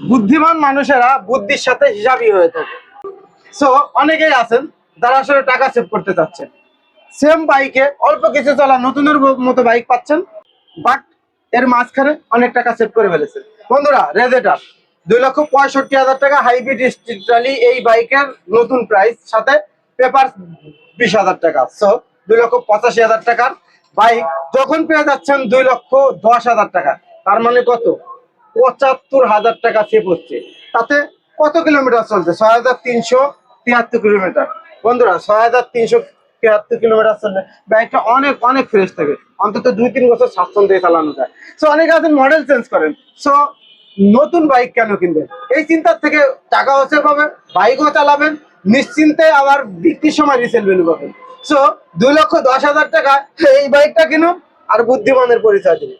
বুদ্ধিমান মানুষেরা বুদ্ধির সাথে হিসাবই হয়ে থাকে। সো অনেকেই আছেন যারা আসলে টাকা সেভ করতে চাচ্ছেন, সেম বাইকে অল্প কিছু চলা নতুনের মতো বাইক পাচ্ছেন, বাট এর মাঝখানে অনেক টাকা সেভ করে ফেলেছে। বন্ধুরা, রেজেটার 2,65,000 টাকা হাইব্রিড স্ট্রিট র্যালি এই বাইকের নতুন প্রাইস, সাথে পেপার 20,000 টাকা। সো 2,85,000 টাকার বাইক যখন পেয়ে যাচ্ছেন 2,10,000 টাকা, তার মানে কত? 75,000 টাকা সেভ হচ্ছে। তাতে কত কিলোমিটার চলছে? 6,373 কিলোমিটার। বন্ধুরা, 6,373 কিলোমিটার চললে বাইকটা অনেক অনেক ফ্রেশ থাকে, অন্তত 2-3 বছর স্বাচ্ছন্দ্যে চালানো যায়। সো অনেকে আছেন মডেল চেঞ্জ করেন, সো নতুন বাইক কেন কিনবেন এই চিন্তার থেকে টাকাও সেভ হবে, বাইকও চালাবেন নিশ্চিন্তে, আবার বিক্রির সময় রিসেল ভ্যালু পাবেন। সো 2,10,000 টাকা এই বাইকটা কিনুন আর বুদ্ধিমানের পরিচয় দিন।